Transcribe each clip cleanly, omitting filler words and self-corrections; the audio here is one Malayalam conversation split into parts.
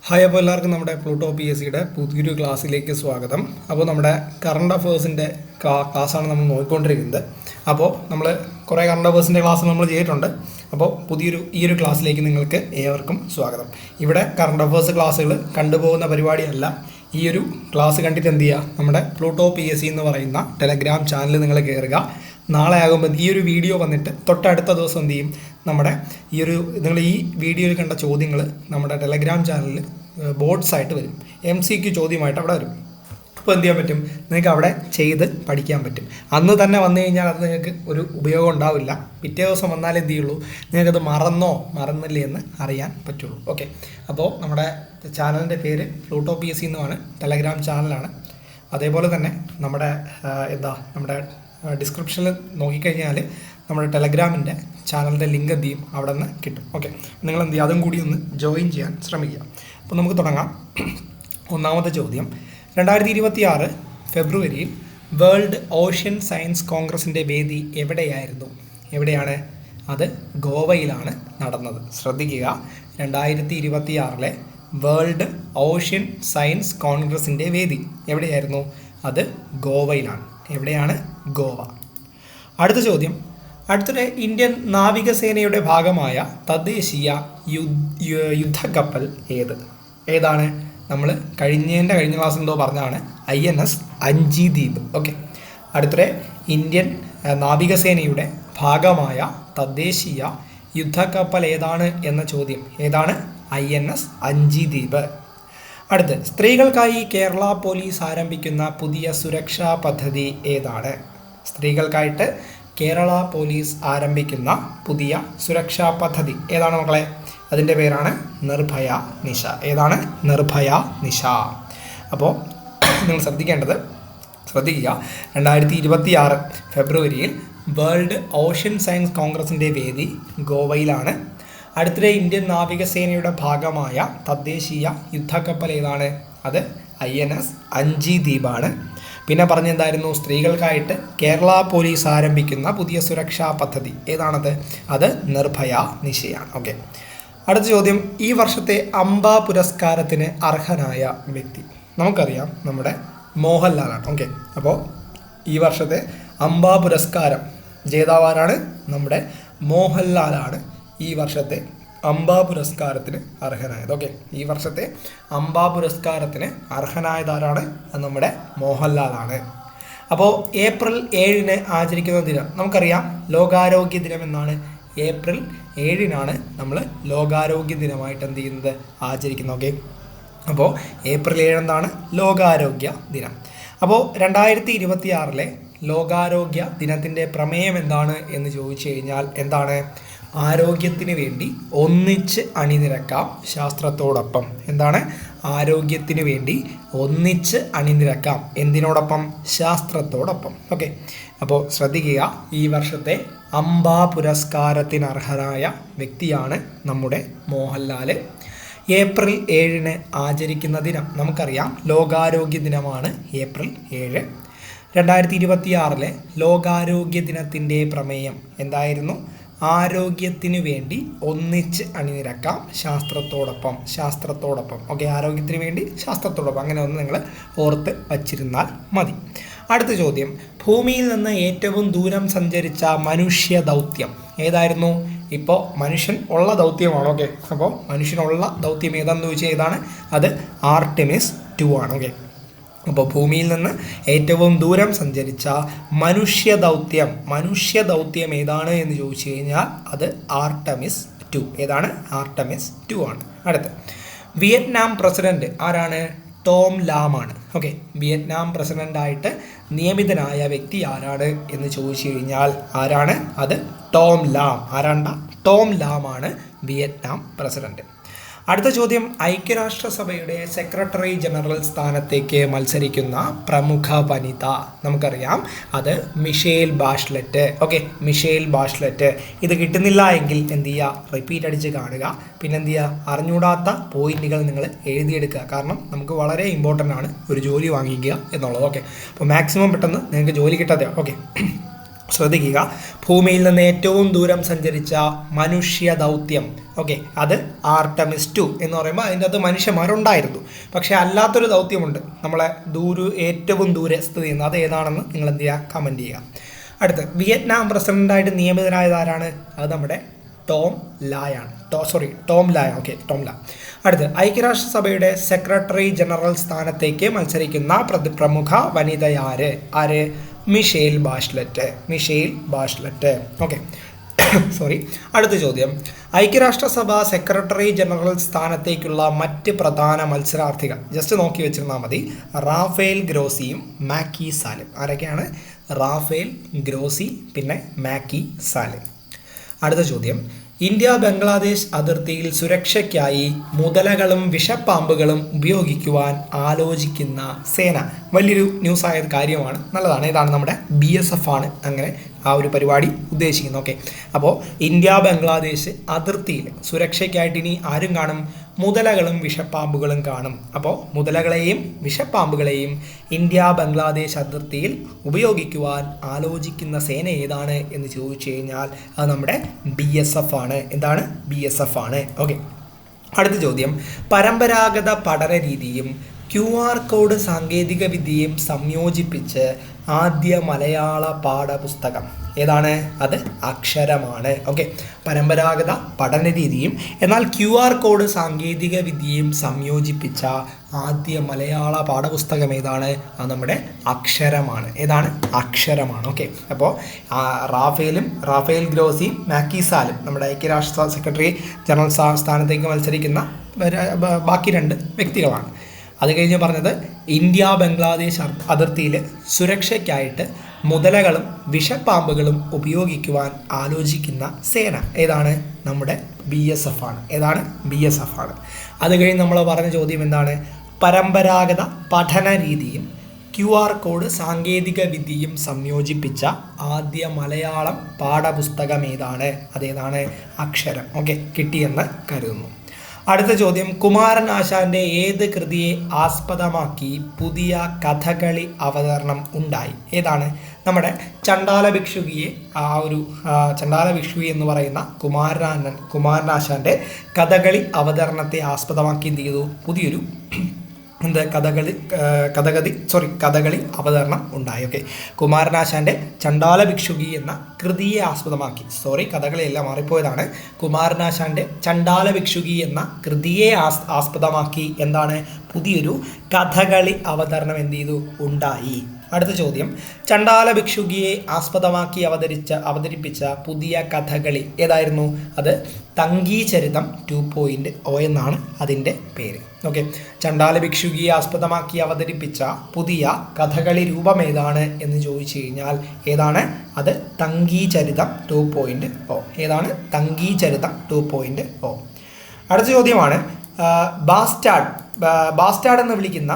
ഹായ്, അപ്പോൾ എല്ലാവർക്കും നമ്മുടെ പ്ലൂട്ടോ പി എസ് സിയുടെ പുതിയൊരു ക്ലാസ്സിലേക്ക് സ്വാഗതം. അപ്പോൾ നമ്മുടെ കറണ്ട് അഫേഴ്സിൻ്റെ ക്ലാസ്സാണ് നമ്മൾ നോക്കിക്കൊണ്ടിരിക്കുന്നത്. അപ്പോൾ നമ്മൾ കുറേ കറണ്ട് അഫേഴ്സിൻ്റെ ക്ലാസ് നമ്മൾ ചെയ്തിട്ടുണ്ട്. അപ്പോൾ ഈ ഒരു ക്ലാസ്സിലേക്ക് നിങ്ങൾക്ക് ഏവർക്കും സ്വാഗതം. ഇവിടെ കറണ്ട് അഫേഴ്സ് ക്ലാസ്സുകൾ കണ്ടുപോകുന്ന പരിപാടിയല്ല. ഈ ഒരു ക്ലാസ് കണ്ടിട്ട് എന്ത് ചെയ്യുക, നമ്മുടെ പ്ലൂട്ടോ പി എസ് സി എന്ന് പറയുന്ന ടെലഗ്രാം ചാനൽ നിങ്ങൾ കയറുക. നാളെ ആകുമ്പോൾ ഈ ഒരു വീഡിയോ വന്നിട്ട് തൊട്ടടുത്ത ദിവസം എന്ത് ചെയ്യും, നമ്മുടെ നിങ്ങൾ ഈ വീഡിയോയിൽ കണ്ട ചോദ്യങ്ങൾ നമ്മുടെ ടെലഗ്രാം ചാനലിൽ ബോർഡ്സ് ആയിട്ട് വരും. MCQ ചോദ്യമായിട്ട് അവിടെ വരും. അപ്പോൾ എന്ത് ചെയ്യാൻ പറ്റും, നിങ്ങൾക്ക് അവിടെ ചെയ്ത് പഠിക്കാൻ പറ്റും. അന്ന് തന്നെ വന്നു കഴിഞ്ഞാൽ അത് നിങ്ങൾക്ക് ഒരു ഉപയോഗം ഉണ്ടാവില്ല. പിറ്റേ ദിവസം വന്നാലേ എന്ത് ചെയ്യുള്ളൂ, നിങ്ങൾക്കത് മറന്നില്ലേ എന്ന് അറിയാൻ പറ്റുള്ളൂ. ഓക്കെ, അപ്പോൾ നമ്മുടെ ചാനലിൻ്റെ പേര് പ്ലൂട്ടോ പി എസ് സി എന്നുമാണ്, ടെലഗ്രാം ചാനലാണ്. അതേപോലെ തന്നെ നമ്മുടെ ഡിസ്ക്രിപ്ഷനിൽ നോക്കിക്കഴിഞ്ഞാൽ നമ്മുടെ ടെലഗ്രാമിൻ്റെ ചാനലിൻ്റെ ലിങ്ക് എന്ത് ചെയ്യും, അവിടെ നിന്ന് കിട്ടും. ഓക്കെ, നിങ്ങൾ എന്ത് ചെയ്യുക, അതും കൂടി ഒന്ന് ജോയിൻ ചെയ്യാൻ ശ്രമിക്കുക. അപ്പോൾ നമുക്ക് തുടങ്ങാം. ഒന്നാമത്തെ ചോദ്യം, 2026 ഫെബ്രുവരിയിൽ വേൾഡ് ഓഷ്യൻ സയൻസ് കോൺഗ്രസിൻ്റെ വേദി എവിടെയാണ്? അത് ഗോവയിലാണ് നടന്നത്. ശ്രദ്ധിക്കുക, 2026 വേൾഡ് ഓഷ്യൻ സയൻസ് കോൺഗ്രസിൻ്റെ വേദി എവിടെയായിരുന്നു? അത് ഗോവയിലാണ്. എവിടെയാണ്? ഗോവ. അടുത്ത ചോദ്യം, അടുത്തിടെ ഇന്ത്യൻ നാവികസേനയുടെ ഭാഗമായ തദ്ദേശീയ യുദ്ധക്കപ്പൽ ഏതാണ്? നമ്മൾ കഴിഞ്ഞ ക്ലാസ് എന്തോ പറഞ്ഞതാണ്, INS അഞ്ജീദ്വീപ്. ഓക്കെ, അടുത്തിടെ ഇന്ത്യൻ നാവികസേനയുടെ ഭാഗമായ തദ്ദേശീയ യുദ്ധക്കപ്പൽ ഏതാണ് എന്ന ചോദ്യം ഏതാണ്? INS അഞ്ജീദ്വീപ്. അടുത്ത്, സ്ത്രീകൾക്കായി കേരള പോലീസ് ആരംഭിക്കുന്ന പുതിയ സുരക്ഷാ പദ്ധതി ഏതാണ്? സ്ത്രീകൾക്കായിട്ട് കേരള പോലീസ് ആരംഭിക്കുന്ന പുതിയ സുരക്ഷാ പദ്ധതി ഏതാണ് മക്കളെ? അതിൻ്റെ പേരാണ് നിർഭയ നിശ. ഏതാണ്? നിർഭയ നിശ. അപ്പോൾ നിങ്ങൾ ശ്രദ്ധിക്കുക, 2026 ഫെബ്രുവരിയിൽ വേൾഡ് ഓഷ്യൻ സയൻസ് കോൺഗ്രസിൻ്റെ വേദി ഗോവയിലാണ്. അടുത്തിടെ ഇന്ത്യൻ നാവികസേനയുടെ ഭാഗമായ തദ്ദേശീയ യുദ്ധക്കപ്പൽ ഏതാണ്? അത് INS അഞ്ജീദ്വീപാണ്. പിന്നെ പറഞ്ഞെന്തായിരുന്നു? സ്ത്രീകൾക്കായിട്ട് കേരള പോലീസ് ആരംഭിക്കുന്ന പുതിയ സുരക്ഷാ പദ്ധതി ഏതാണത്? അത് നിർഭയ നിശയാണ്. ഓക്കെ, അടുത്ത ചോദ്യം, ഈ വർഷത്തെ അംബ പുരസ്കാരത്തിന് അർഹനായ വ്യക്തി നമുക്കറിയാം, നമ്മുടെ മോഹൻലാലാണ്. ഓക്കെ, അപ്പോൾ ഈ വർഷത്തെ അംബ പുരസ്കാരം ജേതാവാരാണ്? നമ്മുടെ മോഹൻലാലാണ് ഈ വർഷത്തെ അംബ പുരസ്കാരത്തിന് അർഹനായത്. ഓക്കെ, ഈ വർഷത്തെ അംബ പുരസ്കാരത്തിന് അർഹനായതാരാണ്? അത് നമ്മുടെ മോഹൻലാലാണ്. അപ്പോൾ ഏപ്രിൽ 7 ആചരിക്കുന്ന ദിനം നമുക്കറിയാം, ലോകാരോഗ്യ ദിനം എന്നാണ്. ഏപ്രിൽ 7 നമ്മൾ ലോകാരോഗ്യ ദിനമായിട്ട് എന്ത് ചെയ്യുന്നത്, ആചരിക്കുന്നത്. ഓക്കെ, അപ്പോൾ ഏപ്രിൽ 7 എന്താണ്? ലോകാരോഗ്യ ദിനം. അപ്പോൾ 2026 ലോകാരോഗ്യ ദിനത്തിൻ്റെ പ്രമേയം എന്താണ് എന്ന് ചോദിച്ചു കഴിഞ്ഞാൽ എന്താണ്? ആരോഗ്യത്തിന് വേണ്ടി ഒന്നിച്ച് അണിനിരക്കാം ശാസ്ത്രത്തോടൊപ്പം. എന്താണ്? ആരോഗ്യത്തിന് വേണ്ടി ഒന്നിച്ച് അണിനിരക്കാം. എന്തിനോടൊപ്പം? ശാസ്ത്രത്തോടൊപ്പം. ഓക്കെ, അപ്പോൾ ശ്രദ്ധിക്കുക, ഈ വർഷത്തെ അംബ പുരസ്കാരത്തിന് അർഹനായ വ്യക്തിയാണ് നമ്മുടെ മോഹൻലാൽ. ഏപ്രിൽ 7 ആചരിക്കുന്ന ദിനം നമുക്കറിയാം, ലോകാരോഗ്യ ദിനമാണ് ഏപ്രിൽ 7. 2026 ലോകാരോഗ്യ ദിനത്തിൻ്റെ പ്രമേയം എന്തായിരുന്നു? ആരോഗ്യത്തിന് വേണ്ടി ഒന്നിച്ച് അണിനിരക്കാം ശാസ്ത്രത്തോടൊപ്പം. ഓക്കെ, ആരോഗ്യത്തിന് വേണ്ടി ശാസ്ത്രത്തോടൊപ്പം, അങ്ങനെ ഒന്ന് നിങ്ങൾ ഓർത്ത് വച്ചിരുന്നാൽ മതി. അടുത്ത ചോദ്യം, ഭൂമിയിൽ നിന്ന് ഏറ്റവും ദൂരം സഞ്ചരിച്ച മനുഷ്യ ദൗത്യം ഏതായിരുന്നു? ഇപ്പോൾ മനുഷ്യൻ ഉള്ള ദൗത്യമാണ്. ഓക്കെ, അപ്പോൾ മനുഷ്യനുള്ള ദൗത്യം ഏതാണെന്ന് ചോദിച്ചാൽ ഏതാണ്? അത് ആർടെമിസ് 2 ആണ്. ഓക്കെ, അപ്പോൾ ഭൂമിയിൽ നിന്ന് ഏറ്റവും ദൂരം സഞ്ചരിച്ച മനുഷ്യ ദൗത്യം ഏതാണ് എന്ന് ചോദിച്ചു കഴിഞ്ഞാൽ അത് ആർടെമിസ് 2. ഏതാണ്? ആർടെമിസ് 2 ആണ്. അടുത്ത്, വിയറ്റ്നാം പ്രസിഡന്റ് ആരാണ്? ടോം ലാം ആണ്. ഓക്കെ, വിയറ്റ്നാം പ്രസിഡന്റായിട്ട് നിയമിതനായ വ്യക്തി ആരാണ് എന്ന് ചോദിച്ചു കഴിഞ്ഞാൽ ആരാണ്? അത് ടോം ലാം. ടോം ലാം ആണ് വിയറ്റ്നാം പ്രസിഡന്റ്. അടുത്ത ചോദ്യം, ഐക്യരാഷ്ട്രസഭയുടെ സെക്രട്ടറി ജനറൽ സ്ഥാനത്തേക്ക് മത്സരിക്കുന്ന പ്രമുഖ വനിത നമുക്കറിയാം, അത് Michelle Bachelet. Okay, Michelle Bachelet. ഇത് കിട്ടുന്നില്ല എങ്കിൽ എന്ത് ചെയ്യുക, റിപ്പീറ്റ് അടിച്ച് കാണുക. പിന്നെ എന്ത് ചെയ്യുക, അറിഞ്ഞൂടാത്ത പോയിന്റുകൾ നിങ്ങൾ എഴുതിയെടുക്കുക. കാരണം നമുക്ക് വളരെ ഇമ്പോർട്ടൻ്റ് ആണ് ഒരു ജോലി വാങ്ങിക്കുക എന്നുള്ളത്. ഓക്കെ, അപ്പോൾ മാക്സിമം പെട്ടെന്ന് നിങ്ങൾക്ക് ജോലി കിട്ടാതെ. ഓക്കെ, ശ്രദ്ധിക്കുക, ഭൂമിയിൽ നിന്ന് ഏറ്റവും ദൂരം സഞ്ചരിച്ച മനുഷ്യ ദൗത്യം. ഓക്കെ, അത് ആർട്ടമിസ് 2 എന്ന് പറയുമ്പോൾ അതിൻ്റെ അകത്ത് മനുഷ്യന്മാരുണ്ടായിരുന്നു. പക്ഷേ അല്ലാത്തൊരു ദൗത്യമുണ്ട് നമ്മളെ ഏറ്റവും ദൂരെ സ്ഥിതി ചെയ്യുന്നത്. അത് ഏതാണെന്ന് നിങ്ങൾ എന്ത് ചെയ്യുക, കമൻറ്റ് ചെയ്യുക. അടുത്ത്, വിയറ്റ്നാം പ്രസിഡൻ്റായിട്ട് നിയമിതനായത് ആരാണ്? അത് നമ്മുടെ ടോം ലായാണ്. ടോം ലാ. അടുത്ത്, ഐക്യരാഷ്ട്രസഭയുടെ സെക്രട്ടറി ജനറൽ സ്ഥാനത്തേക്ക് മത്സരിക്കുന്ന പ്രമുഖ വനിതയാര്? ആര്? മിഷേൽ ബാഷ്ലറ്റ്. ഓക്കെ, അടുത്ത ചോദ്യം, ഐക്യരാഷ്ട്രസഭ സെക്രട്ടറി ജനറൽ സ്ഥാനത്തേക്കുള്ള മറ്റ് പ്രധാന മത്സരാർത്ഥികൾ ജസ്റ്റ് നോക്കി വെച്ചിരുന്നാൽ മതി. റാഫേൽ ഗ്രോസിയും മാക്കി സാലും. ആരൊക്കെയാണ്? റാഫേൽ ഗ്രോസി, പിന്നെ മാക്കി സാലും. അടുത്ത ചോദ്യം, ഇന്ത്യ ബംഗ്ലാദേശ് അതിർത്തിയിൽ സുരക്ഷയ്ക്കായി മുതലകളും വിഷപ്പാമ്പുകളും ഉപയോഗിക്കുവാൻ ആലോചിക്കുന്ന സേന. വലിയൊരു ന്യൂസായ കാര്യമാണ്, നല്ലതാണ്. ഇതാണ് നമ്മുടെ BSF ആണ് അങ്ങനെ ആ ഒരു പരിപാടി ഉദ്ദേശിക്കുന്നത്. ഓക്കെ, അപ്പോൾ ഇന്ത്യ ബംഗ്ലാദേശ് അതിർത്തിയിൽ സുരക്ഷയ്ക്കായിട്ട് ഇനി ആരും കാണും? മുതലകളും വിഷപ്പാമ്പുകളും കാണും. അപ്പോൾ മുതലകളെയും വിഷപ്പാമ്പുകളെയും ഇന്ത്യ ബംഗ്ലാദേശ് അതിർത്തിയിൽ ഉപയോഗിക്കുവാൻ ആലോചിക്കുന്ന സേന ഏതാണ് എന്ന് ചോദിച്ചു കഴിഞ്ഞാൽ അത് നമ്മുടെ BSF ആണ്. എന്താണ്? BSF ആണ്. ഓക്കെ, അടുത്ത ചോദ്യം, പരമ്പരാഗത പഠന രീതിയും QR കോഡ് സാങ്കേതിക വിദ്യയും സംയോജിപ്പിച്ച് ആദ്യ മലയാള പാഠപുസ്തകം ഏതാണ്? അത് അക്ഷരമാണ്. ഓക്കെ, പരമ്പരാഗത പഠന രീതിയും എന്നാൽ QR കോഡ് സാങ്കേതിക വിദ്യയും സംയോജിപ്പിച്ച ആദ്യ മലയാള പാഠപുസ്തകം ഏതാണ്? അത് നമ്മുടെ അക്ഷരമാണ്. ഏതാണ്? അക്ഷരമാണ്. ഓക്കെ, അപ്പോൾ റാഫേൽ ഗ്രോസിയും മാക്കി സാലും നമ്മുടെ ഐക്യരാഷ്ട്ര സെക്രട്ടറി ജനറൽ സ്ഥാനത്തേക്ക് മത്സരിക്കുന്ന ബാക്കി 2 വ്യക്തികളാണ്. അത് കഴിഞ്ഞ് പറഞ്ഞത് ഇന്ത്യ ബംഗ്ലാദേശ് അതിർത്തിയിൽ സുരക്ഷയ്ക്കായിട്ട് മുതലകളും വിഷപ്പാമ്പുകളും ഉപയോഗിക്കുവാൻ ആലോചിക്കുന്ന സേന ഏതാണ്? നമ്മുടെ BSF ആണ്. ഏതാണ്? BSF ആണ്. അത് കഴിഞ്ഞ് നമ്മൾ പറഞ്ഞ ചോദ്യം എന്താണ്? പരമ്പരാഗത പഠന രീതിയും QR കോഡ് സാങ്കേതിക വിദ്യയും സംയോജിപ്പിച്ച ആദ്യ മലയാളം പാഠപുസ്തകം ഏതാണ്? അതേതാണ്? അക്ഷരം. ഓക്കെ, കിട്ടിയെന്ന് കരുതുന്നു. അടുത്ത ചോദ്യം, കുമാരൻ ആശാന്റെ ഏത് കൃതിയെ ആസ്പദമാക്കി പുതിയ കഥകളി അവതരണം ഉണ്ടായി? ഏതാണ്? നമ്മുടെ ചണ്ടാല ഭിക്ഷുകിയെ ചണ്ടാല ഭിക്ഷുകി എന്ന് പറയുന്ന കുമാരനാശാന്റെ കഥകളി അവതരണത്തെ ആസ്പദമാക്കി എന്ത് ചെയ്തു? പുതിയൊരു കഥകളി അവതരണം ഉണ്ടായി. ഓക്കെ, കുമാരനാശാന്റെ ചണ്ടാല ഭിക്ഷുകി എന്ന കൃതിയെ ആസ്പദമാക്കി, കഥകളിയെല്ലാം മാറിപ്പോയതാണ്. കുമാരനാശാന്റെ ചണ്ടാല ഭിക്ഷുകി എന്ന കൃതിയെ ആസ്പദമാക്കി എന്താണ്? പുതിയൊരു കഥകളി അവതരണം എന്ത് ചെയ്തു? ഉണ്ടായി. അടുത്ത ചോദ്യം, ചണ്ടാല ഭിക്ഷുകിയെ ആസ്പദമാക്കി അവതരിപ്പിച്ച പുതിയ കഥകളി ഏതായിരുന്നു? അത് തങ്കീചരിതം 2.0 എന്നാണ് അതിൻ്റെ പേര്. ഓക്കെ, ചണ്ടാല ഭിക്ഷുകിയെ ആസ്പദമാക്കി അവതരിപ്പിച്ച പുതിയ കഥകളി രൂപം ഏതാണ് എന്ന് ചോദിച്ചു കഴിഞ്ഞാൽ ഏതാണ്? അത് തങ്കീചരിതം 2.0. ഏതാണ്? തങ്കീചരിതം 2.0. അടുത്ത ചോദ്യമാണ്, ബാസ്റ്റാർഡ് എന്ന് വിളിക്കുന്ന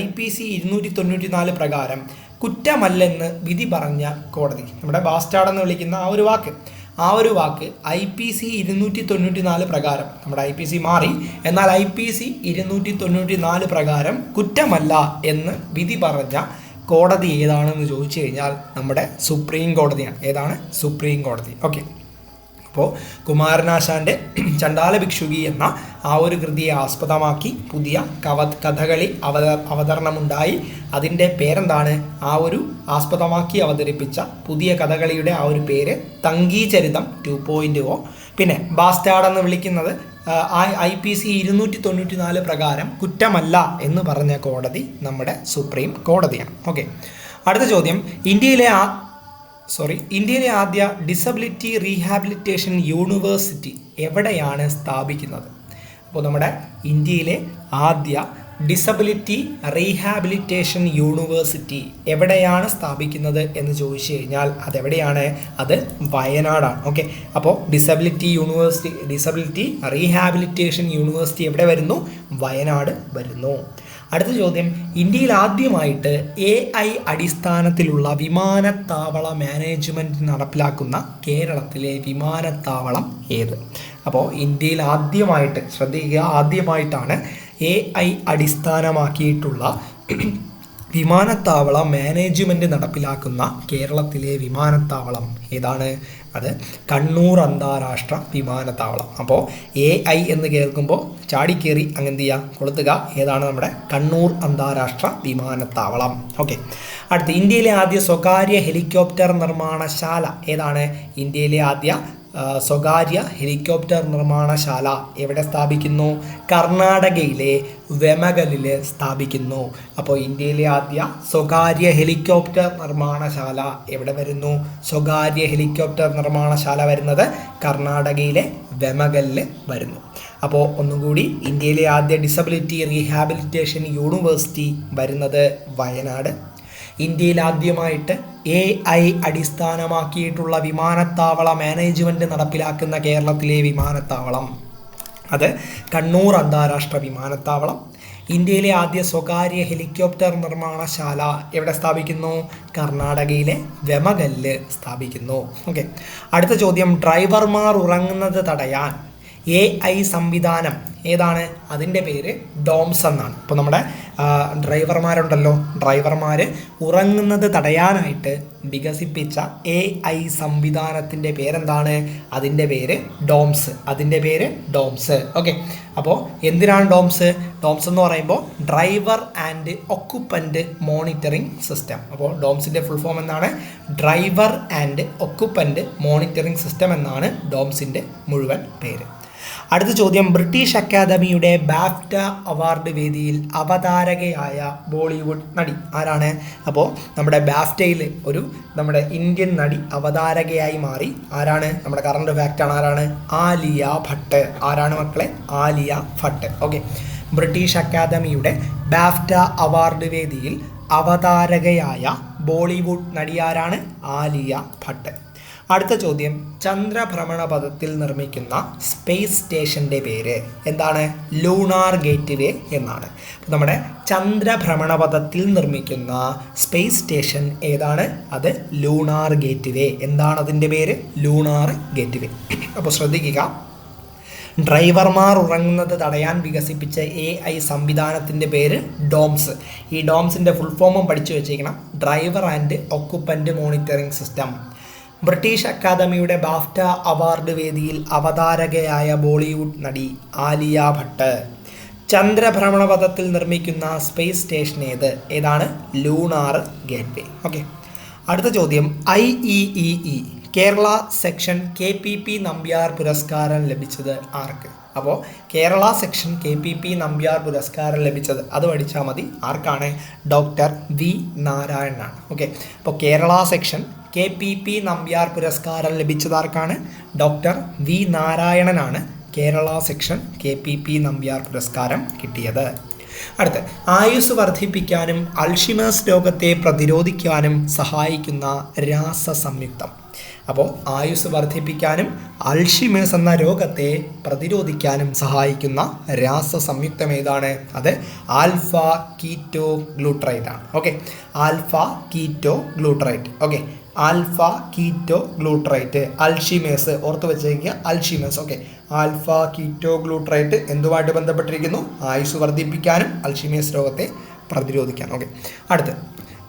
IPC 294 പ്രകാരം കുറ്റമല്ലെന്ന് വിധി പറഞ്ഞ കോടതി. നമ്മുടെ ബാസ്റ്റാർഡ് എന്ന് വിളിക്കുന്ന ആ ഒരു വാക്ക് IPC 294 പ്രകാരം, നമ്മുടെ IPC മാറി, എന്നാൽ IPC 294 പ്രകാരം കുറ്റമല്ല എന്ന് വിധി പറഞ്ഞ കോടതി ഏതാണെന്ന് ചോദിച്ചു കഴിഞ്ഞാൽ നമ്മുടെ സുപ്രീം കോടതിയാണ്. ഏതാണ്? സുപ്രീം കോടതി. ഓക്കെ, അപ്പോൾ കുമാരനാശാന്റെ ചണ്ടാല ഭിക്ഷുകി എന്ന ആ ഒരു കൃതിയെ ആസ്പദമാക്കി പുതിയ കഥകളി അവതരണമുണ്ടായി. അതിൻ്റെ പേരെന്താണ്? ആ ഒരു ആസ്പദമാക്കി അവതരിപ്പിച്ച പുതിയ കഥകളിയുടെ ആ ഒരു പേര് തങ്കീചരിതം 2.0. പിന്നെ ബാസ്റ്റാർഡ് എന്ന് വിളിക്കുന്നത് IPC 294 പ്രകാരം കുറ്റമല്ല എന്ന് പറഞ്ഞ കോടതി നമ്മുടെ സുപ്രീം കോടതിയാണ്. ഓക്കെ, അടുത്ത ചോദ്യം, ഇന്ത്യയിലെ ആദ്യ ഡിസബിലിറ്റി റീഹാബിലിറ്റേഷൻ യൂണിവേഴ്സിറ്റി എവിടെയാണ് സ്ഥാപിക്കുന്നത്? അപ്പോൾ നമ്മുടെ ഇന്ത്യയിലെ ആദ്യ ഡിസബിലിറ്റി റീഹാബിലിറ്റേഷൻ യൂണിവേഴ്സിറ്റി എവിടെയാണ് സ്ഥാപിക്കുന്നത് എന്ന് ചോദിച്ചു കഴിഞ്ഞാൽ അതെവിടെയാണ്? അത് വയനാടാണ്. ഓക്കെ, അപ്പോൾ ഡിസബിലിറ്റി റീഹാബിലിറ്റേഷൻ യൂണിവേഴ്സിറ്റി എവിടെ വരുന്നു? വയനാട് വരുന്നു. അടുത്ത ചോദ്യം, ഇന്ത്യയിൽ ആദ്യമായിട്ട് AI അടിസ്ഥാനത്തിലുള്ള വിമാനത്താവള മാനേജ്മെൻറ്റ് നടപ്പിലാക്കുന്ന കേരളത്തിലെ വിമാനത്താവളം ഏത്? അപ്പോൾ ഇന്ത്യയിൽ ആദ്യമായിട്ട്, ശ്രദ്ധിക്കുക, ആദ്യമായിട്ടാണ് AI അടിസ്ഥാനമാക്കിയിട്ടുള്ള വിമാനത്താവള മാനേജ്മെൻറ്റ് നടപ്പിലാക്കുന്ന കേരളത്തിലെ വിമാനത്താവളം ഏതാണ്? അത് കണ്ണൂർ അന്താരാഷ്ട്ര വിമാനത്താവളം. അപ്പോൾ AI എന്ന് കേൾക്കുമ്പോൾ ചാടിക്കേറി അങ്ങ് എന്ത് ചെയ്യുക, കൊളുത്തുക. ഏതാണ്? നമ്മുടെ കണ്ണൂർ അന്താരാഷ്ട്ര വിമാനത്താവളം. ഓക്കെ. അടുത്ത്, ഇന്ത്യയിലെ ആദ്യ സ്വകാര്യ ഹെലികോപ്റ്റർ നിർമ്മാണശാല ഏതാണ്? ഇന്ത്യയിലെ ആദ്യ സ്വകാര്യ ഹെലികോപ്റ്റർ നിർമ്മാണശാല എവിടെ സ്ഥാപിക്കുന്നു? കർണാടകയിലെ വെമഗലിൽ സ്ഥാപിക്കുന്നു. അപ്പോൾ ഇന്ത്യയിലെ ആദ്യ സ്വകാര്യ ഹെലികോപ്റ്റർ നിർമ്മാണശാല എവിടെ വരുന്നു? സ്വകാര്യ ഹെലികോപ്റ്റർ നിർമ്മാണശാല വരുന്നത് കർണാടകയിലെ വെമഗലിൽ വരുന്നു. അപ്പോൾ ഒന്നും കൂടി, ഇന്ത്യയിലെ ആദ്യ ഡിസബിലിറ്റി റീഹാബിലിറ്റേഷൻ യൂണിവേഴ്സിറ്റി വരുന്നത് വയനാട്. ഇന്ത്യയിൽ ആദ്യമായിട്ട് AI അടിസ്ഥാനമാക്കിയിട്ടുള്ള വിമാനത്താവള മാനേജ്മെൻറ്റ് നടപ്പിലാക്കുന്ന കേരളത്തിലെ വിമാനത്താവളം അത് കണ്ണൂർ അന്താരാഷ്ട്ര വിമാനത്താവളം. ഇന്ത്യയിലെ ആദ്യ സ്വകാര്യ ഹെലികോപ്റ്റർ നിർമ്മാണശാല എവിടെ സ്ഥാപിക്കുന്നു? കർണാടകയിലെ വെമഗലിൽ സ്ഥാപിക്കുന്നു. ഓക്കെ. അടുത്ത ചോദ്യം, ഡ്രൈവർമാർ ഉറങ്ങുന്നത് തടയാൻ AI സംവിധാനം ഏതാണ്? അതിൻ്റെ പേര് ഡോംസ് എന്നാണ്. ഇപ്പോൾ നമ്മുടെ ഡ്രൈവർമാരുണ്ടല്ലോ, ഡ്രൈവർമാർ ഉറങ്ങുന്നത് തടയാനായിട്ട് വികസിപ്പിച്ച AI സംവിധാനത്തിൻ്റെ പേരെന്താണ്? അതിൻ്റെ പേര് ഡോംസ്. അതിൻ്റെ പേര് ഡോംസ്. ഓക്കെ. അപ്പോൾ എന്തിനാണ് ഡോംസ്? ഡോംസ് എന്ന് പറയുമ്പോൾ driver and occupant monitoring system. അപ്പോൾ ഡോംസിൻ്റെ ഫുൾ ഫോം എന്താണ്? Driver and occupant monitoring system എന്നാണ് ഡോംസിൻ്റെ മുഴുവൻ പേര്. അടുത്ത ചോദ്യം, ബ്രിട്ടീഷ് അക്കാദമിയുടെ ബാഫ്റ്റ അവാർഡ് വേദിയിൽ അവതാരകയായ ബോളിവുഡ് നടി ആരാണ്? അപ്പോൾ നമ്മുടെ ബാഫ്റ്റയിൽ നമ്മുടെ ഇന്ത്യൻ നടി അവതാരകയായി മാറി. ആരാണ്? നമ്മുടെ കറണ്ട് ഫാക്റ്റാണ്. ആരാണ്? ആലിയ ഭട്ട്. ആരാണ് മക്കളെ? ആലിയ ഭട്ട്. ഓക്കെ. ബ്രിട്ടീഷ് അക്കാദമിയുടെ ബാഫ്റ്റ അവാർഡ് വേദിയിൽ അവതാരകയായ ബോളിവുഡ് നടി ആരാണ്? ആലിയ ഭട്ട്. അടുത്ത ചോദ്യം, ചന്ദ്രഭ്രമണപഥത്തിൽ നിർമ്മിക്കുന്ന സ്പേസ് സ്റ്റേഷൻ്റെ പേര് എന്താണ്? ലൂണാർ ഗേറ്റ്വേ എന്നാണ്. നമ്മുടെ ചന്ദ്രഭ്രമണപഥത്തിൽ നിർമ്മിക്കുന്ന സ്പേസ് സ്റ്റേഷൻ ഏതാണ്? അത് ലൂണാർ ഗേറ്റ്വേ. എന്താണ് അതിൻ്റെ പേര്? Lunar gateway. അപ്പോൾ ശ്രദ്ധിക്കുക, ഡ്രൈവർമാർ ഉറങ്ങുന്നത് തടയാൻ വികസിപ്പിച്ച AI സംവിധാനത്തിൻ്റെ പേര് ഡോംസ്. ഈ ഡോംസിൻ്റെ ഫുൾ ഫോമും പഠിച്ചു വെച്ചേക്കണം. Driver and occupant monitoring system. British അക്കാദമിയുടെ ബാഫ്റ്റ അവാർഡ് വേദിയിൽ അവതാരകയായ ബോളിവുഡ് നടി ആലിയ ഭട്ട്. ചന്ദ്രഭ്രമണപഥത്തിൽ നിർമ്മിക്കുന്ന സ്പേസ് സ്റ്റേഷൻ ഏതാണ്? Lunar gateway. ഓക്കെ. അടുത്ത ചോദ്യം, IEEE Kerala section KPP Nambiar പുരസ്കാരം ലഭിച്ചത് ആർക്ക്? അപ്പോൾ കേരള സെക്ഷൻ KPP നമ്പ്യാർ പുരസ്കാരം ലഭിച്ചത് അത് പഠിച്ചാൽ മതി. ആർക്കാണ്? ഡോക്ടർ V നാരായണനാണ്. ഓക്കെ. അപ്പോൾ കേരള സെക്ഷൻ KPP നമ്പ്യാർ പുരസ്കാരം ലഭിച്ചതാർക്കാണ്? ഡോക്ടർ V നാരായണനാണ് കേരള സെക്ഷൻ KPP നമ്പ്യാർ പുരസ്കാരം കിട്ടിയത്. അടുത്ത്, ആയുസ് വർദ്ധിപ്പിക്കാനും അൾഷിമേഴ്സ് രോഗത്തെ പ്രതിരോധിക്കാനും സഹായിക്കുന്ന രാസസംയുക്തം. അപ്പോൾ ആയുസ് വർദ്ധിപ്പിക്കാനും അൾഷിമേഴ്സ് എന്ന രോഗത്തെ പ്രതിരോധിക്കാനും സഹായിക്കുന്ന രാസസംയുക്തം ഏതാണ്? അത് ആൽഫ കീറ്റോ ഗ്ലൂട്ടറേറ്റ് ആണ്. Okay. Alpha keto glutarate. Okay. Alpha keto glutarate. Alzheimer's ഓർത്ത് വെച്ചേക്കുക, Alzheimer's. Okay. Alpha keto glutarate എന്തുമായിട്ട് ബന്ധപ്പെട്ടിരിക്കുന്നു? ആയുസ് വർദ്ധിപ്പിക്കാനും അൾഷിമേഴ്സ് രോഗത്തെ പ്രതിരോധിക്കാനും. ഓക്കെ. അടുത്ത്,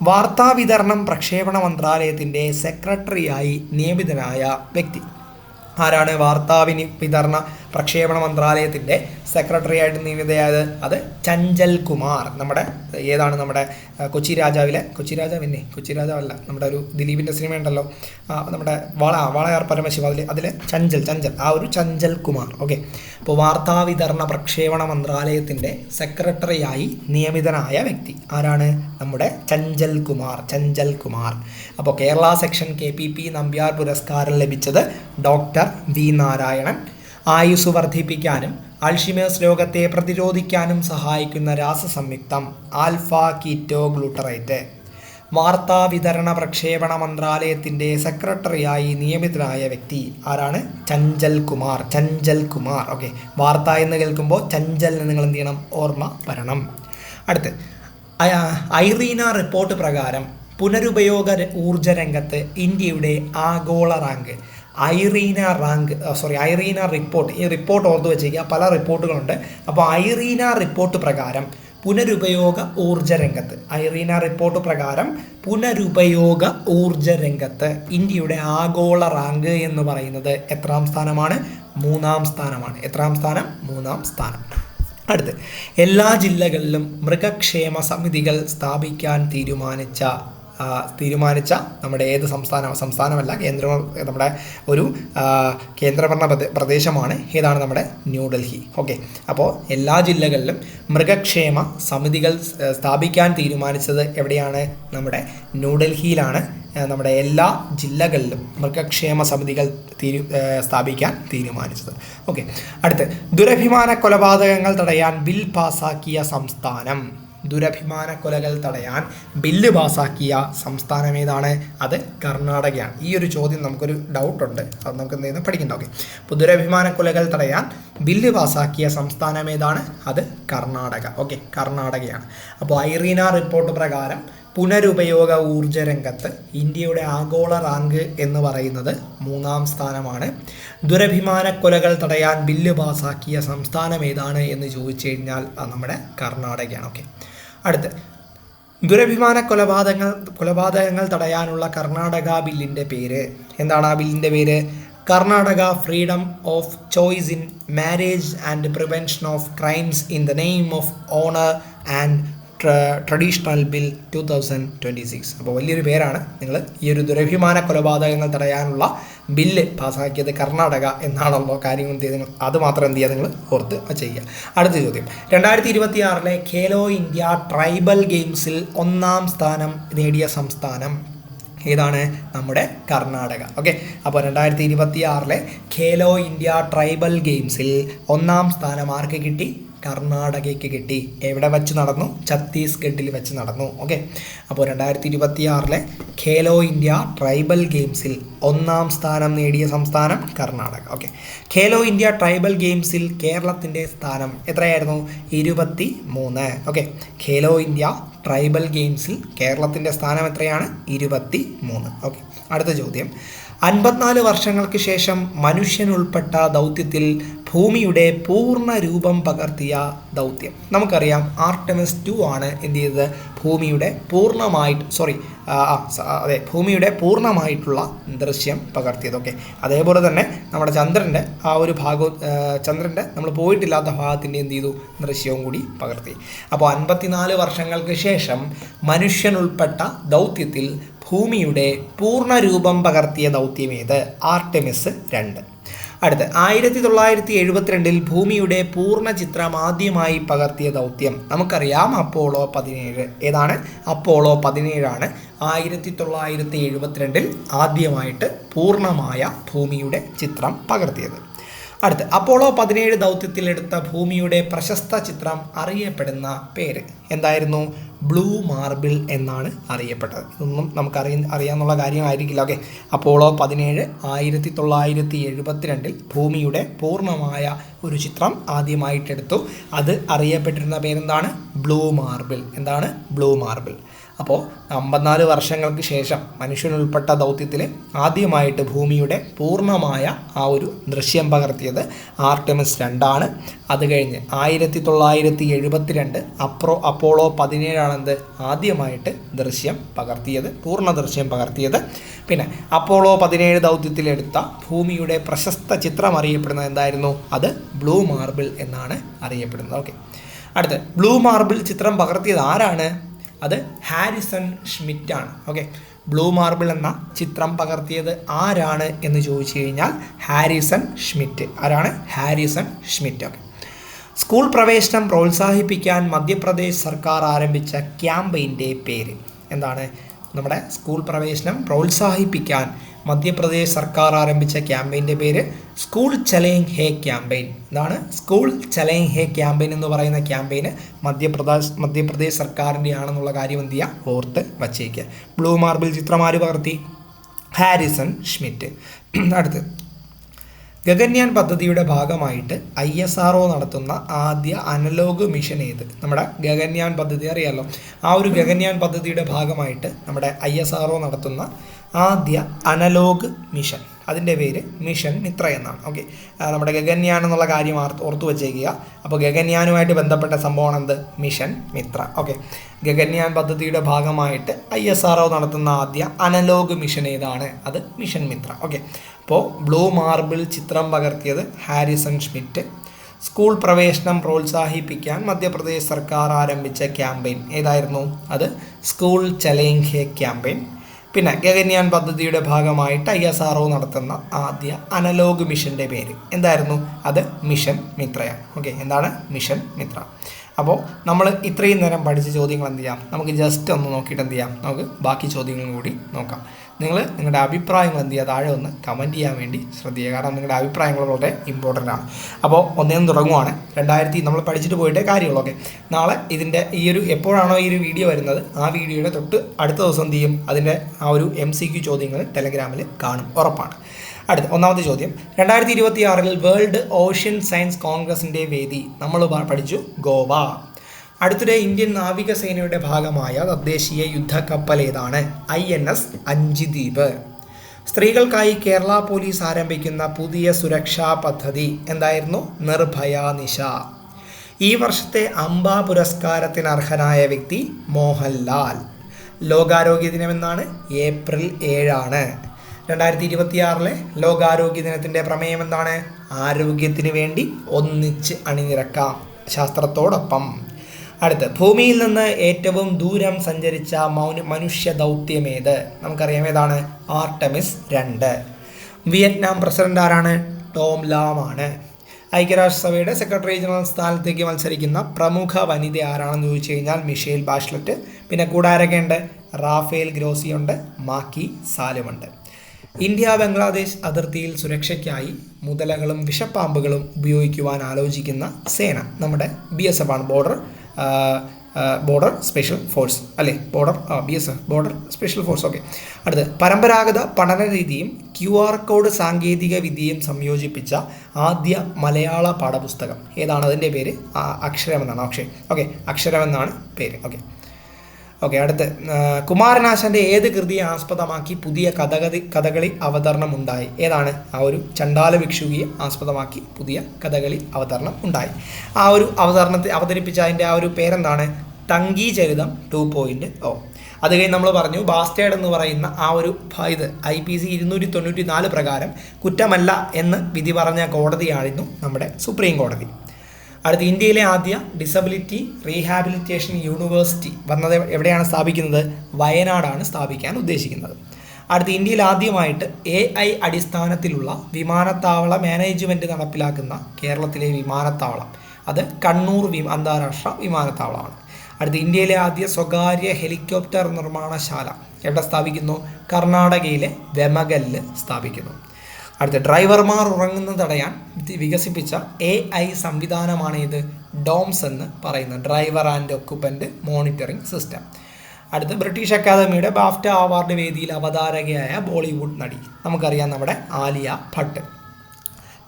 വാർത്താവിതരണം പ്രക്ഷേപണ മന്ത്രാലയത്തിൻ്റെ സെക്രട്ടറിയായി നിയമിതനായ വ്യക്തി ആരാണ്? വിതരണ പ്രക്ഷേപണ മന്ത്രാലയത്തിൻ്റെ സെക്രട്ടറി ആയിട്ട് നിയമിതയായത് അത് ചഞ്ചൽ കുമാർ. നമ്മുടെ കൊച്ചി രാജാവല്ല, നമ്മുടെ ഒരു ദിലീപിൻ്റെ സിനിമ ഉണ്ടല്ലോ, നമ്മുടെ വാളയാർ പരമശിവ, അതിലെ ചഞ്ചൽ, ആ ഒരു ചഞ്ചൽ കുമാർ. ഓക്കെ. അപ്പോൾ വാർത്താവിതരണ പ്രക്ഷേപണ മന്ത്രാലയത്തിൻ്റെ സെക്രട്ടറിയായി നിയമിതനായ വ്യക്തി ആരാണ്? നമ്മുടെ ചഞ്ചൽ കുമാർ. അപ്പോൾ കേരള സെക്ഷൻ KPP നമ്പ്യാർ പുരസ്കാരം ലഭിച്ചത് ഡോക്ടർ V നാരായണൻ. ആയുസ് വർദ്ധിപ്പിക്കാനും അൾഷിമേഴ്സ് രോഗത്തെ പ്രതിരോധിക്കാനും സഹായിക്കുന്ന രാസസംയുക്തം ആൽഫ കീറ്റോ ഗ്ലൂട്ടറേറ്റ്. വാർത്താവിതരണ പ്രക്ഷേപണ മന്ത്രാലയത്തിൻ്റെ സെക്രട്ടറിയായി നിയമിതനായ വ്യക്തി ആരാണ്? ചഞ്ചൽ കുമാർ. ഓക്കെ. വാർത്ത എന്ന് കേൾക്കുമ്പോൾ ചഞ്ചലിന് നിങ്ങൾ എന്ത് ചെയ്യണം? ഓർമ്മ വരണം. അടുത്ത്, ഐറീന റിപ്പോർട്ട് പ്രകാരം പുനരുപയോഗ ഊർജ രംഗത്ത് ഇന്ത്യയുടെ ആഗോള റാങ്ക്. Irina report. ഈ റിപ്പോർട്ട് ഓർത്ത് വെച്ചേക്കുക, പല റിപ്പോർട്ടുകളുണ്ട്. അപ്പോൾ ഐറീന റിപ്പോർട്ട് പ്രകാരം പുനരുപയോഗ ഊർജ്ജ രംഗത്ത് ഐറീന റിപ്പോർട്ട് പ്രകാരം പുനരുപയോഗ ഊർജ്ജ രംഗത്ത് ഇന്ത്യയുടെ ആഗോള റാങ്ക് എന്ന് പറയുന്നത് എത്രാം സ്ഥാനമാണ്? 3-ാം സ്ഥാനമാണ്. എത്രാം സ്ഥാനം? 3-ാം സ്ഥാനം. അടുത്ത്, എല്ലാ ജില്ലകളിലും മൃഗക്ഷേമ സമിതികൾ സ്ഥാപിക്കാൻ തീരുമാനിച്ച നമ്മുടെ ഏത് സംസ്ഥാനമല്ല, നമ്മുടെ ഒരു കേന്ദ്രഭരണ പ്രദേശമാണ്. ഏതാണ്? നമ്മുടെ ന്യൂഡൽഹി. ഓക്കെ, അപ്പോൾ എല്ലാ ജില്ലകളിലും മൃഗക്ഷേമ സമിതികൾ സ്ഥാപിക്കാൻ തീരുമാനിച്ചത് എവിടെയാണ്? നമ്മുടെ ന്യൂഡൽഹിയിലാണ്. നമ്മുടെ എല്ലാ ജില്ലകളിലും മൃഗക്ഷേമ സമിതികൾ സ്ഥാപിക്കാൻ തീരുമാനിച്ചത്. ഓക്കെ, അടുത്ത്, ദുരഭിമാന കൊലപാതകങ്ങൾ തടയാൻ ബിൽ പാസാക്കിയ സംസ്ഥാനം. ദുരഭിമാന കൊലകൾ തടയാൻ ബില്ല് പാസാക്കിയ സംസ്ഥാനം ഏതാണ്? അത് കർണാടകയാണ്. ഈ ഒരു ചോദ്യം നമുക്കൊരു ഡൗട്ടുണ്ട്, അത് നമുക്ക് എന്ത് ചെയ്യുന്നു പഠിക്കണ്ട. ഓക്കെ, അപ്പോൾ ദുരഭിമാന കൊലകൾ തടയാൻ ബില്ല് പാസാക്കിയ സംസ്ഥാനം ഏതാണ്? അത് കർണാടക. ഓക്കെ, കർണാടകയാണ്. അപ്പോൾ ഐറീന റിപ്പോർട്ട് പ്രകാരം പുനരുപയോഗ ഊർജ്ജ രംഗത്ത് ഇന്ത്യയുടെ ആഗോള റാങ്ക് എന്ന് പറയുന്നത് 3-ാം സ്ഥാനമാണ്. ദുരഭിമാന കൊലകൾ തടയാൻ ബില്ല് പാസാക്കിയ സംസ്ഥാനം ഏതാണ് എന്ന് ചോദിച്ചു കഴിഞ്ഞാൽ അത് നമ്മുടെ കർണാടകയാണ്. ഓക്കെ, അടുത്ത്, ദുരഭിമാന കൊലപാതകങ്ങൾ തടയാനുള്ള കർണാടക ബില്ലിൻ്റെ പേര് എന്താണ്? ആ ബില്ലിൻ്റെ പേര് Karnataka freedom of choice in marriage and prevention of crimes in the name of owner and traditional bill 2026. അപ്പോൾ വലിയൊരു പേരാണ്. നിങ്ങൾ ഈ ഒരു ദുരഭിമാന കൊലപാതകങ്ങൾ തടയാനുള്ള ബില്ല് പാസ്സാക്കിയത് കർണാടക എന്നാണല്ലോ കാര്യങ്ങൾ. അത് മാത്രം എന്ത് ചെയ്യുക? നിങ്ങൾ ഓർത്ത് ചെയ്യുക. അടുത്ത ചോദ്യം, 2026 ഖേലോ ഇന്ത്യ ട്രൈബൽ ഗെയിംസിൽ 1-ാം സ്ഥാനം നേടിയ സംസ്ഥാനം ഏതാണ്? നമ്മുടെ കർണാടക. ഓക്കെ, അപ്പോൾ 2026 ഖേലോ ഇന്ത്യ ട്രൈബൽ ഗെയിംസിൽ 1-ാം സ്ഥാനം ആർക്ക് കിട്ടി? കർണാടകയ്ക്ക് കിട്ടി. എവിടെ വെച്ച് നടന്നു? ഛത്തീസ്ഗഡിൽ വെച്ച് നടന്നു. ഓക്കെ, അപ്പോൾ 2026 ഖേലോ ഇന്ത്യ ട്രൈബൽ ഗെയിംസിൽ 1-ാം സ്ഥാനം നേടിയ സംസ്ഥാനം Karnataka. Okay, Khelo India tribal ഗെയിംസിൽ കേരളത്തിൻ്റെ സ്ഥാനം എത്രയായിരുന്നു? 23. ഓക്കെ, ഖേലോ ഇന്ത്യ ട്രൈബൽ ഗെയിംസിൽ കേരളത്തിൻ്റെ സ്ഥാനം എത്രയാണ്? 23. ഓക്കെ, അടുത്ത ചോദ്യം, 54 വർഷങ്ങൾക്ക് ശേഷം മനുഷ്യൻ ഉൾപ്പെട്ട ദൗത്യത്തിൽ ഭൂമിയുടെ പൂർണ്ണ രൂപം പകർത്തിയ ദൗത്യം. നമുക്കറിയാം ആർടെമിസ് 2 ആണ് എന്ത് ചെയ്തത്? ഭൂമിയുടെ പൂർണ്ണമായിട്ടുള്ള ദൃശ്യം പകർത്തിയത്. ഓക്കെ, അതേപോലെ തന്നെ നമ്മുടെ ചന്ദ്രൻ്റെ ആ ഒരു ഭാഗവും ചന്ദ്രൻ്റെ നമ്മൾ പോയിട്ടില്ലാത്ത ഭാഗത്തിൻ്റെ എന്ത് ചെയ്തു? ദൃശ്യവും കൂടി പകർത്തി. അപ്പോൾ 54 വർഷങ്ങൾക്ക് ശേഷം മനുഷ്യൻ ഉൾപ്പെട്ട ദൗത്യത്തിൽ ഭൂമിയുടെ പൂർണ്ണ രൂപം പകർത്തിയ ദൗത്യമേത്? ആർടെമിസ് 2. അടുത്ത്, 1972 ഭൂമിയുടെ പൂർണ്ണ ചിത്രം ആദ്യമായി പകർത്തിയ ദൗത്യം നമുക്കറിയാം അപ്പോളോ 17. ഏതാണ്? അപ്പോളോ 17 ആണ് 1972 ആദ്യമായിട്ട് പൂർണ്ണമായ ഭൂമിയുടെ ചിത്രം പകർത്തിയത്. അടുത്ത്, അപ്പോളോ 17 ദൗത്യത്തിലെടുത്ത ഭൂമിയുടെ പ്രശസ്ത ചിത്രം അറിയപ്പെടുന്ന പേര് എന്തായിരുന്നു? ബ്ലൂ മാർബിൾ എന്നാണ് അറിയപ്പെട്ടത്. ഇതൊന്നും നമുക്ക് അറിയാവുന്ന കാര്യമായിരിക്കില്ല. ഓക്കെ, അപ്പോളോ 17 1972 ഭൂമിയുടെ പൂർണ്ണമായ ഒരു ചിത്രം ആദ്യമായിട്ടെടുത്തു. അത് അറിയപ്പെട്ടിരുന്ന പേരെന്താണ്? Blue marble. എന്താണ്? Blue marble. അപ്പോൾ 54 വർഷങ്ങൾക്ക് ശേഷം മനുഷ്യനുൾപ്പെട്ട ദൗത്യത്തിൽ ആദ്യമായിട്ട് ഭൂമിയുടെ പൂർണ്ണമായ ആ ഒരു ദൃശ്യം പകർത്തിയത് ആർടെമിസ് 2 ആണ്. അത് കഴിഞ്ഞ് 1972 അപ്പോളോ 17 ആണെന്ത് ആദ്യമായിട്ട് ദൃശ്യം പകർത്തിയത്, പൂർണ്ണ ദൃശ്യം പകർത്തിയത്. പിന്നെ അപ്പോളോ 17 ദൗത്യത്തിലെടുത്ത ഭൂമിയുടെ പ്രശസ്ത ചിത്രം അറിയപ്പെടുന്നത് എന്തായിരുന്നു? അത് ബ്ലൂ മാർബിൾ എന്നാണ് അറിയപ്പെടുന്നത്. ഓക്കെ, അടുത്ത്, ബ്ലൂ മാർബിൾ ചിത്രം പകർത്തിയത് ആരാണ്? അത് ഹാരിസൺ ഷ്മിറ്റ് ആണ്. ഓക്കെ, ബ്ലൂ മാർബിൾ എന്ന ചിത്രം പകർത്തിയത് ആരാണ് എന്ന് ചോദിച്ചു കഴിഞ്ഞാൽ ഹാരിസൺ ഷ്മിറ്റ്. ആരാണ്? Harrison Schmitt. ഓക്കെ, സ്കൂൾ പ്രവേശനം പ്രോത്സാഹിപ്പിക്കാൻ മധ്യപ്രദേശ് സർക്കാർ ആരംഭിച്ച ക്യാമ്പയിൻ്റെ പേര് എന്താണ്? നമ്മുടെ സ്കൂൾ പ്രവേശനം പ്രോത്സാഹിപ്പിക്കാൻ മധ്യപ്രദേശ് സർക്കാർ ആരംഭിച്ച ക്യാമ്പയിൻ്റെ പേര് സ്കൂൾ ചലേങ് ഹേ ക്യാമ്പയിൻ. എന്താണ്? സ്കൂൾ ചലേങ് ഹേ ക്യാമ്പയിൻ എന്ന് പറയുന്ന ക്യാമ്പയിന് മധ്യപ്രദേശ് സർക്കാരിൻ്റെ ആണെന്നുള്ള കാര്യം എന്ത് ചെയ്യുക? ഓർത്ത് വച്ചേക്കുക. ബ്ലൂ മാർബിൾ ചിത്രം ആര് പകർത്തി? Harrison Schmitt. അടുത്ത്, ഗഗൻയാൻ പദ്ധതിയുടെ ഭാഗമായിട്ട് ISRO നടത്തുന്ന ആദ്യ അനലോഗ് മിഷൻ ഏത്? നമ്മുടെ ഗഗൻയാൻ പദ്ധതി അറിയാമല്ലോ. ആ ഒരു ഗഗൻയാൻ പദ്ധതിയുടെ ഭാഗമായിട്ട് നമ്മുടെ ISRO നടത്തുന്ന ആദ്യ അനലോഗ് മിഷൻ അതിൻ്റെ പേര് മിഷൻ മിത്ര എന്നാണ്. ഓക്കെ, നമ്മുടെ ഗഗൻയാൻ എന്നുള്ള കാര്യം ഓർത്തു വച്ചേക്കുക. അപ്പോൾ ഗഗൻയാനുമായിട്ട് ബന്ധപ്പെട്ട സംഭവമാണ് എന്ത്? മിഷൻ മിത്ര. ഓക്കെ, ഗഗൻയാൻ പദ്ധതിയുടെ ഭാഗമായിട്ട് ISRO നടത്തുന്ന ആദ്യ അനലോഗ് മിഷൻ ഏതാണ്? അത് മിഷൻ മിത്ര. ഓക്കെ, അപ്പോൾ ബ്ലൂ മാർബിൾ ചിത്രം പകർത്തിയത് ഹാരിസൺ ഷ്മിറ്റ്. സ്കൂൾ പ്രവേശനം പ്രോത്സാഹിപ്പിക്കാൻ മധ്യപ്രദേശ് സർക്കാർ ആരംഭിച്ച ക്യാമ്പയിൻ ഏതായിരുന്നു? അത് സ്കൂൾ ചലേംഗെ ക്യാമ്പയിൻ. പിന്നെ ഗഗൻയാൻ പദ്ധതിയുടെ ഭാഗമായിട്ട് ISRO നടത്തുന്ന ആദ്യ അനലോഗ് മിഷൻ്റെ പേര് എന്തായിരുന്നു? അത് മിഷൻ മിത്രയാണ്. ഓക്കെ, എന്താണ്? മിഷൻ മിത്ര. അപ്പോൾ നമ്മൾ ഇത്രയും നേരം പഠിച്ച ചോദ്യങ്ങൾ എന്ത് ചെയ്യാം? നമുക്ക് ജസ്റ്റ് ഒന്ന് നോക്കിയിട്ട് എന്ത് ചെയ്യാം? നമുക്ക് ബാക്കി ചോദ്യങ്ങളും കൂടി നോക്കാം. നിങ്ങളുടെ അഭിപ്രായങ്ങൾ എന്ത് ചെയ്യുക? താഴെ ഒന്ന് കമൻറ്റ് ചെയ്യാൻ വേണ്ടി ശ്രദ്ധിക്കുക. കാരണം നിങ്ങളുടെ അഭിപ്രായങ്ങൾ വളരെ ഇമ്പോർട്ടൻ്റ് ആണ്. അപ്പോൾ ഒന്നേന്ന് തുടങ്ങുവാണ്. നമ്മൾ പഠിച്ചിട്ട് പോയിട്ടേ കാര്യമുള്ളൂ. ഓക്കെ, നാളെ ഇതിൻ്റെ എപ്പോഴാണോ ഈ ഒരു വീഡിയോ വരുന്നത് ആ വീഡിയോയുടെ തൊട്ട് അടുത്ത ദിവസം എന്ത് ചെയ്യും? അതിൻ്റെ ആ ഒരു MCQ ചോദ്യങ്ങൾ ടെലഗ്രാമിൽ കാണും, ഉറപ്പാണ്. അടുത്ത ഒന്നാമത്തെ ചോദ്യം, 2026 വേൾഡ് ഓഷ്യൻ സയൻസ് കോൺഗ്രസിൻ്റെ വേദി നമ്മൾ പഠിച്ചു ഗോവ. അടുത്തിടെ ഇന്ത്യൻ നാവികസേനയുടെ ഭാഗമായ തദ്ദേശീയ യുദ്ധക്കപ്പൽ ഏതാണ്? INS അഞ്ജിദ്വീപ്. സ്ത്രീകൾക്കായി കേരള പോലീസ് ആരംഭിക്കുന്ന പുതിയ സുരക്ഷാ പദ്ധതി എന്തായിരുന്നു? നിർഭയ നിശ. ഈ വർഷത്തെ അംബ പുരസ്കാരത്തിന് അർഹനായ വ്യക്തി മോഹൻലാൽ. ലോകാരോഗ്യ ദിനമെന്നാണ്? ഏപ്രിൽ 7 2026 ലോകാരോഗ്യ ദിനത്തിൻ്റെ പ്രമേയം എന്താണ്? ആരോഗ്യത്തിന് വേണ്ടി ഒന്നിച്ച് അണിനിരക്കാം ശാസ്ത്രത്തോടൊപ്പം. അടുത്ത്, ഭൂമിയിൽ നിന്ന് ഏറ്റവും ദൂരം സഞ്ചരിച്ച മനുഷ്യ ദൗത്യമേത്? നമുക്കറിയാം, ഏതാണ്? ആർടെമിസ് 2. വിയറ്റ്നാം പ്രസിഡന്റ് ആരാണ്? ടോം ലാം ആണ്. ഐക്യരാഷ്ട്രസഭയുടെ സെക്രട്ടറി ജനറൽ സ്ഥാനത്തേക്ക് മത്സരിക്കുന്ന പ്രമുഖ വനിത ആരാണെന്ന് ചോദിച്ചു കഴിഞ്ഞാൽ മിഷേൽ ബാഷ്ലറ്റ്. പിന്നെ കൂടാരൊക്കെ ഉണ്ട്? റാഫേൽ ഗ്രോസിയുണ്ട്, മാക്കി സാലുമുണ്ട്. ഇന്ത്യ ബംഗ്ലാദേശ് അതിർത്തിയിൽ സുരക്ഷയ്ക്കായി മുതലകളും വിഷപ്പാമ്പുകളും ഉപയോഗിക്കുവാൻ ആലോചിക്കുന്ന സേന നമ്മുടെ BSF ആണ്. ബോർഡർ സ്പെഷ്യൽ ഫോഴ്സ് അല്ലേ? BSF border special force. Okay, അടുത്ത്, പരമ്പരാഗത പഠന രീതിയും QR കോഡ് സാങ്കേതിക വിദ്യയും സംയോജിപ്പിച്ച ആദ്യ മലയാള പാഠപുസ്തകം ഏതാണ്? അതിൻ്റെ പേര് അക്ഷരമെന്നാണ്. ഓക്കെ, അക്ഷരമെന്നാണ് പേര്. ഓക്കെ, അടുത്ത്, കുമാരനാശാൻ്റെ ഏത് കൃതിയെ ആസ്പദമാക്കി പുതിയ കഥകളി അവതരണം ഉണ്ടായി? ഏതാണ്? ആ ഒരു ചണ്ടാല ഭിക്ഷുകിയെ ആസ്പദമാക്കി പുതിയ കഥകളി അവതരണം ഉണ്ടായി. ആ ഒരു അവതരിപ്പിച്ച അതിൻ്റെ ആ ഒരു പേരെന്താണ്? തങ്കി ചരിതം 2.0. അത് കഴിഞ്ഞ് നമ്മൾ പറഞ്ഞു ബാസ്റ്റേഡ് എന്ന് പറയുന്ന ആ ഒരു ഇത് IPC 294 പ്രകാരം കുറ്റമല്ല എന്ന് വിധി പറഞ്ഞ കോടതിയായിരുന്നു നമ്മുടെ സുപ്രീം കോടതി. അടുത്ത, ഇന്ത്യയിലെ ആദ്യ ഡിസബിലിറ്റി റീഹാബിലിറ്റേഷൻ യൂണിവേഴ്സിറ്റി വന്നത് എവിടെയാണ് സ്ഥാപിക്കുന്നത്? വയനാടാണ് സ്ഥാപിക്കാൻ ഉദ്ദേശിക്കുന്നത്. അടുത്ത, ഇന്ത്യയിൽ ആദ്യമായിട്ട് AI അടിസ്ഥാനത്തിലുള്ള വിമാനത്താവള മാനേജ്മെൻറ്റ് നടപ്പിലാക്കുന്ന കേരളത്തിലെ വിമാനത്താവളം അത് കണ്ണൂർ അന്താരാഷ്ട്ര വിമാനത്താവളമാണ്. അടുത്ത, ഇന്ത്യയിലെ ആദ്യ സ്വകാര്യ ഹെലികോപ്റ്റർ നിർമ്മാണശാല എവിടെ സ്ഥാപിക്കുന്നു? കർണാടകയിലെ വെമഗലിൽ സ്ഥാപിക്കുന്നു. അടുത്ത, ഡ്രൈവർമാർ ഉറങ്ങുന്നത് തടയാൻ വികസിപ്പിച്ച AI സംവിധാനമാണ് ഇത്? ഡോംസ് എന്ന് പറയുന്നത്, driver and occupant monitoring system. അടുത്ത, ബ്രിട്ടീഷ് അക്കാദമിയുടെ ബാഫ്റ്റ അവാർഡ് വേദിയിൽ അവതാരകയായ ബോളിവുഡ് നടി നമുക്കറിയാം, നമ്മുടെ ആലിയ ഭട്ട്.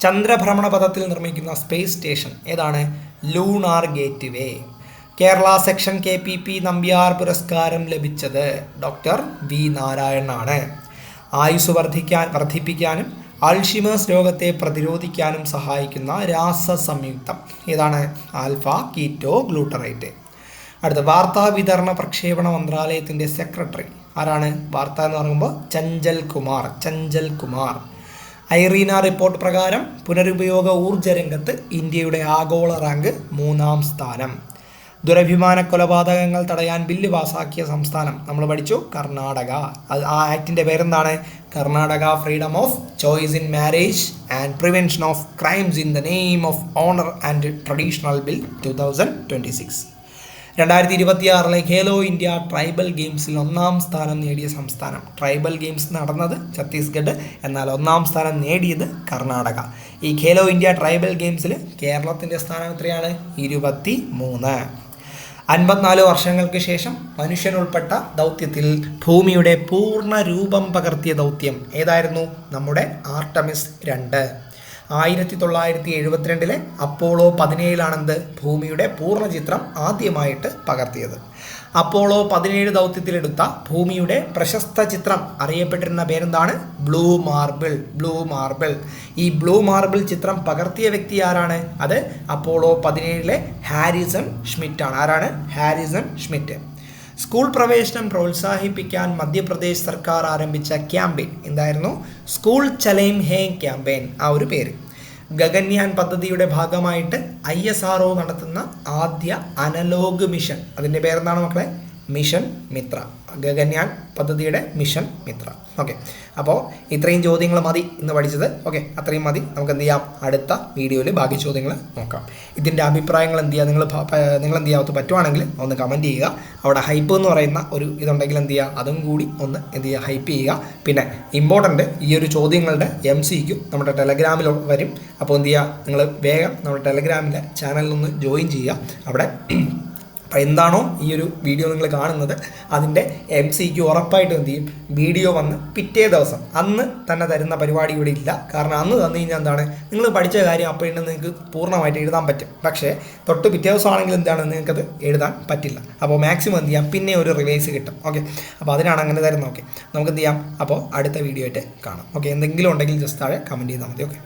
ചന്ദ്രഭ്രമണപഥത്തിൽ നിർമ്മിക്കുന്ന സ്പേസ് സ്റ്റേഷൻ ഏതാണ്? ലൂണാർ ഗേറ്റ് വേ. കേരള സെക്ഷൻ KPP നമ്പ്യാർ പുരസ്കാരം ലഭിച്ചത് ഡോക്ടർ V നാരായണനാണ്. ആയുസ് വർദ്ധിപ്പിക്കാനും അൾഷിമേഴ്സ് രോഗത്തെ പ്രതിരോധിക്കാനും സഹായിക്കുന്ന രാസസംയുക്തം ഏതാണ്? Alpha keto glutarate. അടുത്ത, വാർത്താ വിതരണ പ്രക്ഷേപണ മന്ത്രാലയത്തിൻ്റെ സെക്രട്ടറി ആരാണ്? വാർത്ത എന്ന് പറയുമ്പോൾ ചഞ്ചൽ കുമാർ. ഐറീന റിപ്പോർട്ട് പ്രകാരം പുനരുപയോഗ ഊർജ്ജ രംഗത്ത് ഇന്ത്യയുടെ ആഗോള റാങ്ക് 3-ാം സ്ഥാനം. ദുരഭിമാന കൊലപാതകങ്ങൾ തടയാൻ ബില്ല് പാസാക്കിയ സംസ്ഥാനം നമ്മൾ പഠിച്ചു കർണാടക. ആ ആക്ടിൻ്റെ പേരെന്താണ്? Karnataka freedom of choice in marriage and prevention of crimes in the name of owner and traditional bill 2026. 2026 Khelo India tribal ഗെയിംസിൽ 1-ാം സ്ഥാനം നേടിയ സംസ്ഥാനം. ട്രൈബൽ ഗെയിംസ് നടന്നത് ഛത്തീസ്ഗഡ്, എന്നാൽ 1-ാം സ്ഥാനം നേടിയത് കർണാടക. ഈ ഖേലോ ഇന്ത്യ ട്രൈബൽ ഗെയിംസിൽ കേരളത്തിൻ്റെ സ്ഥാനം എത്രയാണ്? 23. 54 വർഷങ്ങൾക്ക് ശേഷം മനുഷ്യനുൾപ്പെട്ട ദൗത്യത്തിൽ ഭൂമിയുടെ പൂർണ്ണ രൂപം പകർത്തിയ ദൗത്യം ഏതായിരുന്നു? നമ്മുടെ ആർടെമിസ് 2. 1972 അപ്പോളോ 17 ഭൂമിയുടെ പൂർണ്ണ ചിത്രം ആദ്യമായിട്ട് പകർത്തിയത്. അപ്പോളോ 17 ദൗത്യത്തിലെടുത്ത ഭൂമിയുടെ പ്രശസ്ത ചിത്രം അറിയപ്പെട്ടിരുന്ന പേരെന്താണ്? Blue marble. ഈ ബ്ലൂ മാർബിൾ ചിത്രം പകർത്തിയ വ്യക്തി ആരാണ്? അത് അപ്പോളോ 17 ഹാരിസൺ ഷ്മിറ്റ് ആണ്. ആരാണ്? Harrison Schmitt. സ്കൂൾ പ്രവേശനം പ്രോത്സാഹിപ്പിക്കാൻ മധ്യപ്രദേശ് സർക്കാർ ആരംഭിച്ച ക്യാമ്പയിൻ എന്തായിരുന്നു? സ്കൂൾ ചലൈം ഹേ ക്യാമ്പയിൻ, ആ ഒരു പേര്. ഗഗൻയാൻ പദ്ധതിയുടെ ഭാഗമായിട്ട് ISRO നടത്തുന്ന ആദ്യ അനലോഗ് മിഷൻ, അതിൻ്റെ പേരെന്താണ് മക്കളെ? മിഷൻ മിത്ര. ഗഗൻയാൻ പദ്ധതിയുടെ മിഷൻ മിത്ര. ഓക്കെ, അപ്പോൾ ഇത്രയും ചോദ്യങ്ങൾ മതി ഇന്ന് പഠിച്ചത്. ഓക്കെ, അത്രയും മതി. നമുക്ക് എന്ത് ചെയ്യാം? അടുത്ത വീഡിയോയിൽ ബാക്കി ചോദ്യങ്ങൾ നോക്കാം. ഇതിൻ്റെ അഭിപ്രായങ്ങൾ എന്ത് ചെയ്യുക? നിങ്ങൾ എന്ത് ചെയ്യാത്ത പറ്റുവാണെങ്കിൽ ഒന്ന് കമൻറ്റ് ചെയ്യുക. അവിടെ ഹൈപ്പ് എന്ന് പറയുന്ന ഒരു ഇതുണ്ടെങ്കിൽ എന്ത് ചെയ്യുക? അതും കൂടി ഒന്ന് എന്ത് ചെയ്യുക? ഹൈപ്പ് ചെയ്യുക. പിന്നെ ഇമ്പോർട്ടൻ്റ് ഈ ഒരു ചോദ്യങ്ങളുടെ MCQ നമ്മുടെ ടെലഗ്രാമിൽ വരും. അപ്പോൾ എന്ത് ചെയ്യുക? നിങ്ങൾ വേഗം നമ്മുടെ ടെലഗ്രാമിലെ ചാനലിലൊന്ന് ജോയിൻ ചെയ്യുക. അവിടെ അപ്പോൾ എന്താണോ ഈ ഒരു വീഡിയോ നിങ്ങൾ കാണുന്നത് അതിൻ്റെ MCQ ഉറപ്പായിട്ടും എന്ത് ചെയ്യും? വീഡിയോ വന്ന് പിറ്റേ ദിവസം അന്ന് തന്നെ തരുന്ന പരിപാടി ഇവിടെ ഇല്ല. കാരണം അന്ന് തന്നു കഴിഞ്ഞാൽ എന്താണ്? നിങ്ങൾ പഠിച്ച കാര്യം അപ്പോഴും നിങ്ങൾക്ക് പൂർണ്ണമായിട്ട് എഴുതാൻ പറ്റും. പക്ഷേ തൊട്ട് പിറ്റേ ദിവസമാണെങ്കിൽ എന്താണ്? നിങ്ങൾക്കത് എഴുതാൻ പറ്റില്ല. അപ്പോൾ മാക്സിമം എന്ത് ചെയ്യാം? പിന്നെ ഒരു റിവൈസ് കിട്ടും. ഓക്കെ, അപ്പോൾ അതിനാണ് അങ്ങനെ തരുന്നത്. ഓക്കെ, നമുക്ക് എന്ത് ചെയ്യാം? അപ്പോൾ അടുത്ത വീഡിയോ ആയിട്ട് കാണാം. ഓക്കെ, എന്തെങ്കിലും ഉണ്ടെങ്കിൽ ജസ്റ്റ് താഴെ കമൻറ്റ് ചെയ്താൽ മതി. ഓക്കെ.